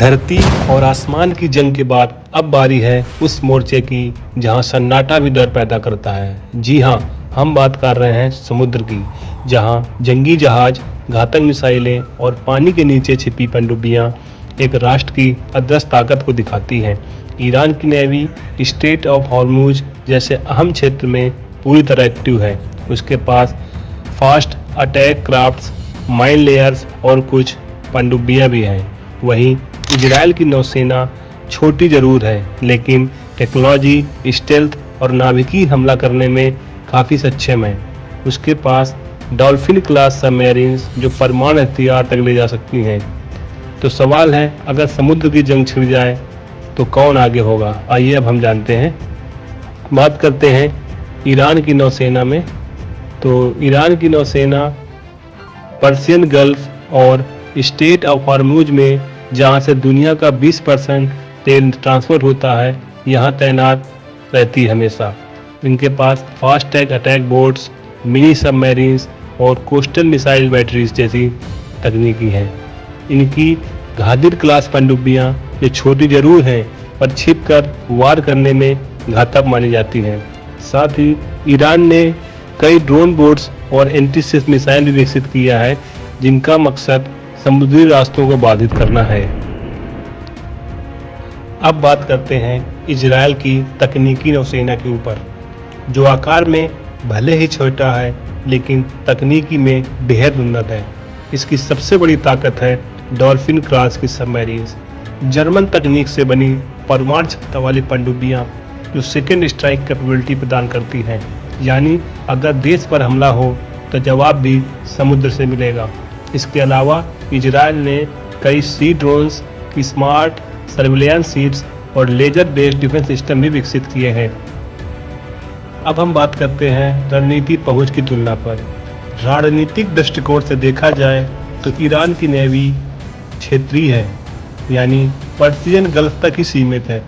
धरती और आसमान की जंग के बाद अब बारी है उस मोर्चे की जहां सन्नाटा भी डर पैदा करता है। जी हां, हम बात कर रहे हैं समुद्र की, जहां जंगी जहाज, घातक मिसाइलें और पानी के नीचे छिपी पनडुब्बियां एक राष्ट्र की अदृश्य ताकत को दिखाती हैं। ईरान की नेवी स्ट्रेट ऑफ हॉर्मुज जैसे अहम क्षेत्र में पूरी तरह एक्टिव है। उसके पास fast attack crafts, mine layers और कुछ पनडुब्बियां भी हैं। वहीं इजराइल की नौसेना छोटी जरूर है, लेकिन टेक्नोलॉजी, स्टेल्थ और नाभिकीय हमला करने में काफ़ी सक्षम है। उसके पास डॉल्फिन क्लास सबमरीन्स जो परमाणु हथियार तक ले जा सकती हैं। तो सवाल है, अगर समुद्र की जंग छिड़ जाए तो कौन आगे होगा? आइए अब हम जानते हैं। बात करते हैं ईरान की नौसेना में। तो ईरान की नौसेना पर्शियन गल्फ और स्ट्रेट ऑफ हॉर्मुज में, जहां से दुनिया का 20% तेल ट्रांसफर होता है, यहां तैनात रहती है हमेशा। इनके पास fast tag attack boats, mini submarines और कोस्टल मिसाइल बैटरीज जैसी तकनीकी हैं। इनकी घादिर क्लास पनडुब्बियां ये छोटी जरूर हैं, पर छिपकर वार करने में घातक मानी जाती हैं। साथ ही ईरान ने कई ड्रोन बोट्स और एंटी-शिप मिसाइल भी विकसित किया है, जिनका मकसद समुद्री रास्तों को बाधित करना है। अब बात करते हैं इजराइल की तकनीकी नौसेना के ऊपर, जो आकार में भले ही छोटा है, लेकिन तकनीकी में बेहद उन्नत है। इसकी सबसे बड़ी ताकत है डॉल्फिन क्लास की सबमरीन्स, जर्मन तकनीक से बनी परमाणु क्षमता वाली पनडुब्बियां जो सेकेंड स्ट्राइक कैपेबिलिटी प्रदान करती हैं। यानी अगर देश पर हमला हो तो जवाब भी समुद्र से मिलेगा। इसके अलावा इजराइल ने कई सी ड्रोन्स, स्मार्ट सर्विलांस सीट्स और लेजर बेस्ड डिफेंस सिस्टम भी विकसित किए हैं। अब हम बात करते हैं रणनीति पहुंच की तुलना पर। रणनीतिक दृष्टिकोण से देखा जाए तो ईरान की नेवी क्षेत्रीय है, यानी पर्शियन गल्फ तक ही सीमित है,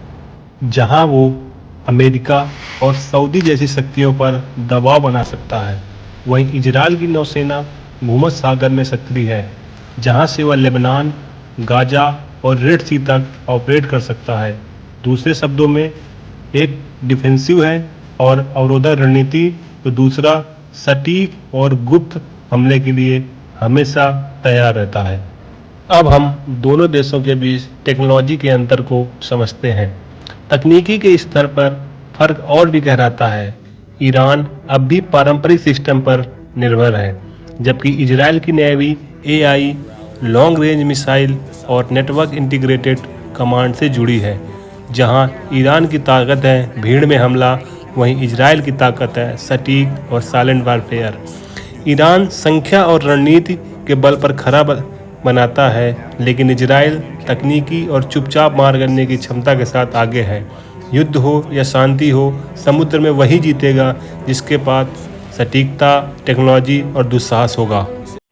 जहां वो अमेरिका और सऊदी जैसी शक्तियों पर दबाव बना सकता है। वहीं इजराइल की नौसेना भूमध्य सागर में सक्रिय है, जहां से वह लेबनान, गाजा और रेड सी तक ऑपरेट कर सकता है। दूसरे शब्दों में, एक डिफेंसिव है और अवरोधक रणनीति, तो दूसरा सटीक और गुप्त हमले के लिए हमेशा तैयार रहता है। अब हम दोनों देशों के बीच टेक्नोलॉजी के अंतर को समझते हैं। तकनीकी के स्तर पर फर्क और भी गहराता है। ईरान अब भी पारंपरिक सिस्टम पर निर्भर है, जबकि इजराइल की navy AI, long range missile और नेटवर्क इंटीग्रेटेड कमांड से जुड़ी है। जहां ईरान की ताकत है भीड़ में हमला, वहीं इजराइल की ताकत है सटीक और साइलेंट वारफेयर। ईरान संख्या और रणनीति के बल पर खरा बनाता है, लेकिन इजराइल तकनीकी और चुपचाप मार करने की क्षमता के साथ आगे है। युद्ध हो या शांति हो, समुद्र में वही जीतेगा जिसके पास सटीकता, टेक्नोलॉजी और दुस्साहस होगा।